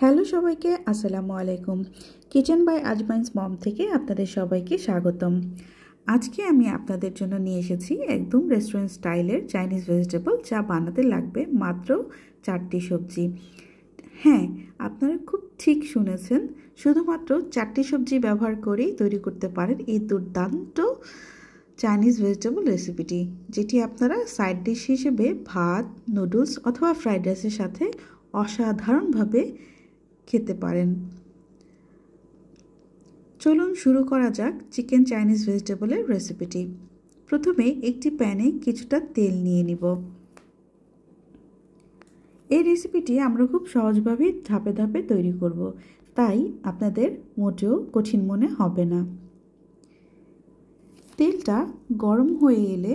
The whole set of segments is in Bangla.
হ্যালো সবাইকে, আসসালামু আলাইকুম। কিচেন বাই আজমাইন্স মম থেকে আপনাদের সবাইকে স্বাগতম। আজকে আমি আপনাদের জন্য নিয়ে এসেছি একদম রেস্টুরেন্ট স্টাইলের চাইনিজ ভেজিটেবল, যা বানাতে লাগবে মাত্র 4টি সবজি। হ্যাঁ, আপনারা খুব ঠিক শুনেছেন, শুধুমাত্র 4টি সবজি ব্যবহার করেই তৈরি করতে পারেন এই দুর্দান্ত চাইনিজ ভেজিটেবল রেসিপিটি, যেটি আপনারা সাইড ডিশ হিসেবে ভাত, নুডলস অথবা ফ্রাইড রাইসের সাথে অসাধারণভাবে খেতে পারেন। চলুন শুরু করা যাক চিকেন চাইনিজ ভেজিটেবলের রেসিপিটি। প্রথমে একটি প্যানে কিছুটা তেল নিয়ে নিব। এই রেসিপিটি আমরা খুব সহজভাবেই ধাপে ধাপে তৈরি করব, তাই আপনাদের মোটেও কঠিন মনে হবে না। তেলটা গরম হয়ে এলে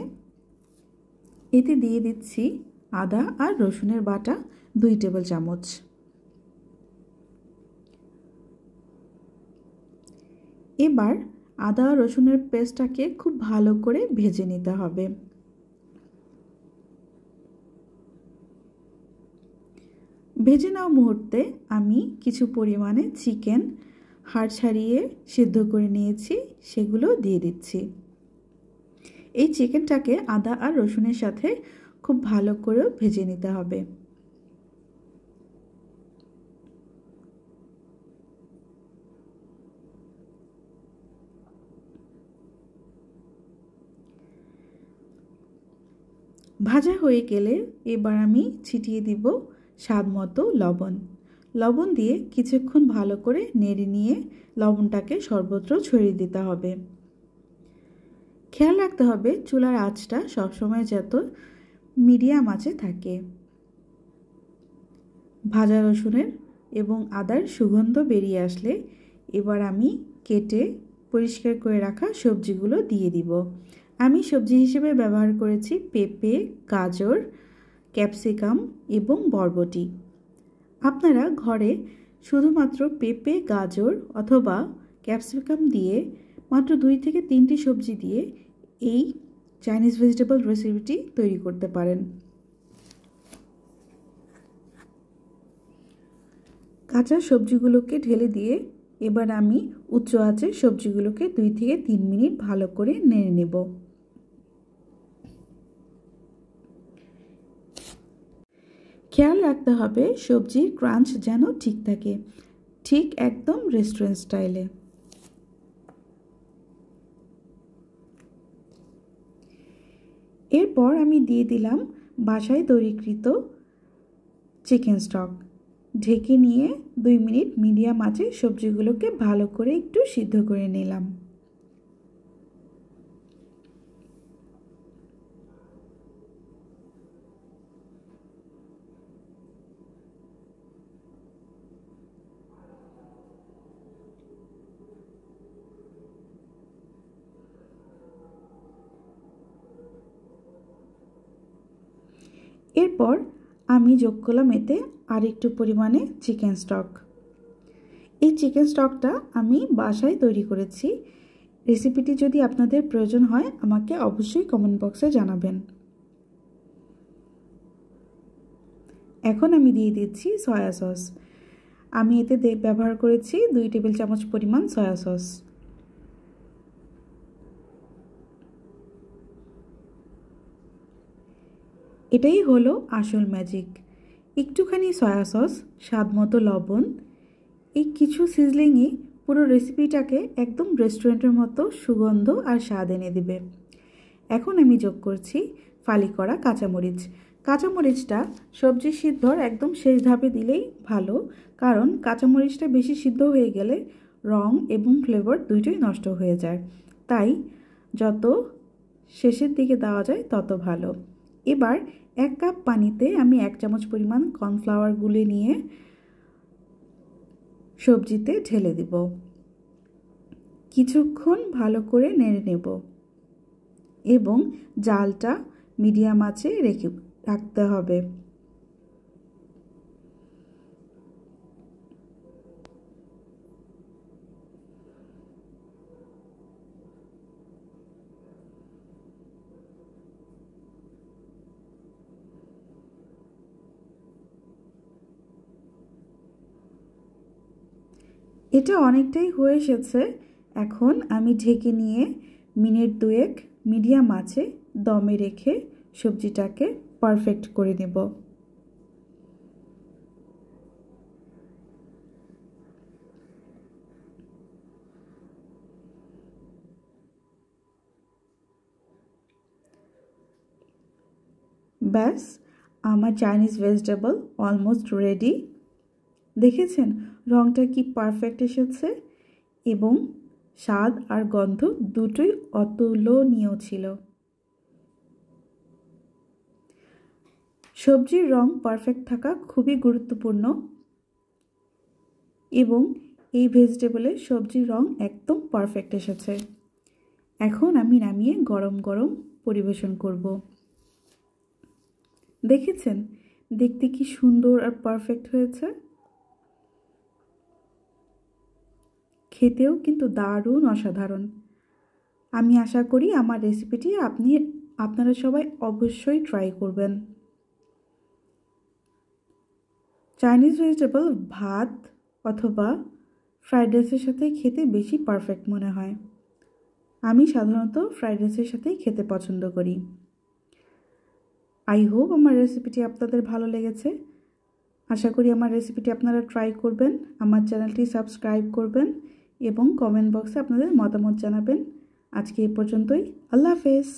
এতে দিয়ে দিচ্ছি আদা আর রসুনের বাটা 2 টেবিল চামচ। এবার আদা রসুনের পেস্টটাকে খুব ভালো করে ভেজে নিতে হবে। ভেজে নেওয়া মুহূর্তে আমি কিছু পরিমাণে চিকেন হাড় ছাড়িয়ে সিদ্ধ করে নিয়েছি, সেগুলো দিয়ে দিচ্ছি। এই চিকেনটাকে আদা আর রসুনের সাথে খুব ভালো করে ভেজে নিতে হবে। ভাজা হয়ে গেলে এবার আমি ছিটিয়ে দিব স্বাদ মতো লবণ। লবণ দিয়ে কিছুক্ষণ ভালো করে নেড়ে নিয়ে লবণটাকে সর্বত্র ছড়িয়ে দিতে হবে। খেয়াল রাখতে হবে চুলার আঁচটা সবসময় যাতে মিডিয়াম আঁচে থাকে। ভাজা রসুনের এবং আদার সুগন্ধ বেরিয়ে আসলে এবার আমি কেটে পরিষ্কার করে রাখা সবজিগুলো দিয়ে দিব। আমি সবজি হিসেবে ব্যবহার করেছি পেঁপে, গাজর, ক্যাপসিকাম এবং বরবটি। আপনারা ঘরে শুধুমাত্র পেঁপে, গাজর অথবা ক্যাপসিকাম দিয়ে মাত্র 2 থেকে 3টি সবজি দিয়ে এই চাইনিজ ভেজিটেবল রেসিপিটি তৈরি করতে পারেন। কাঁচা সবজিগুলোকে ঢেলে দিয়ে এবার আমি উচ্চ আঁচে সবজিগুলোকে 2 থেকে 3 মিনিট ভালো করে নেড়ে নেব। খেয়াল রাখতে হবে সবজির ক্রাঞ্চ যেন ঠিক থাকে, ঠিক একদম রেস্টুরেন্ট স্টাইলে। এরপর আমি দিয়ে দিলাম বাসায় তৈরিকৃত চিকেন স্টক। ঢেকে নিয়ে 2 মিনিট মিডিয়াম আঁচে সবজিগুলোকে ভালো করে একটু সিদ্ধ করে নিলাম। এরপর আমি যোগ করলাম এতে আর একটু পরিমাণে চিকেন স্টক। এই চিকেন স্টকটা আমি বাসায় তৈরি করেছি। রেসিপিটি যদি আপনাদের প্রয়োজন হয় আমাকে অবশ্যই কমেন্ট বক্সে জানাবেন। এখন আমি দিয়ে দিচ্ছি সয়া সস। আমি এতে ব্যবহার করেছি 2 টেবিল চামচ পরিমাণ সয়া সস। এটাই হলো আসল ম্যাজিক। একটুখানি সয়া সস, স্বাদ মতো লবণ, এই কিছু সিজলিংই পুরো রেসিপিটাকে একদম রেস্টুরেন্টের মতো সুগন্ধ আর স্বাদ এনে দেবে। এখন আমি যোগ করছি ফালি করা কাঁচামরিচ। কাঁচামরিচটা সবজি সিদ্ধর একদম শেষ ধাপে দিলেই ভালো, কারণ কাঁচামরিচটা বেশি সিদ্ধ হয়ে গেলে রং এবং ফ্লেভার দুইটাই নষ্ট হয়ে যায়। তাই যত শেষের দিকে দেওয়া যায় তত ভালো। এবার 1 কাপ পানিতে আমি 1 চামচ পরিমাণ কর্নফ্লাওয়ার গুলে নিয়ে সবজিতে ঢেলে দেব। কিছুক্ষণ ভালো করে নেড়ে নেব এবং জালটা মিডিয়াম আঁচে রাখতে হবে। এটা অনেকটাই হয়ে এসেছে। এখন আমি ঢেকে নিয়ে মিনিট 2 মিডিয়াম আঁচে দমে রেখে সবজিটাকে পারফেক্ট করে নেব। ব্যাস, আমার চাইনিজ ভেজিটেবল অলমোস্ট রেডি। দেখেছেন রঙটা কি পারফেক্ট এসেছে এবং স্বাদ আর গন্ধ দুটোই অতুলনীয় ছিল। সবজির রং পারফেক্ট থাকা খুবই গুরুত্বপূর্ণ এবং এই ভেজিটেবলের সবজির রং একদম পারফেক্ট এসেছে। এখন আমি নামিয়ে গরম গরম পরিবেশন করব। দেখেছেন দেখতে কি সুন্দর আর পারফেক্ট হয়েছে, খেতেও কিন্তু দারুণ অসাধারণ। আমি আশা করি আমার রেসিপিটি আপনারা সবাই অবশ্যই ট্রাই করবেন। চাইনিজ ভেজিটেবল ভাত অথবা ফ্রাইড রাইসের সাথে খেতে বেশি পারফেক্ট মনে হয়। আমি সাধারণত ফ্রাইড রাইসের সাথেই খেতে পছন্দ করি। আই হোপ আমার রেসিপিটি আপনাদের ভালো লেগেছে। আশা করি আমার রেসিপিটি আপনারা ট্রাই করবেন, আমার চ্যানেলটি সাবস্ক্রাইব করবেন এবং কমেন্ট বক্সে আপনাদের মতামত জানাবেন। আজকে এই পর্যন্তই। আল্লাহ হাফেজ।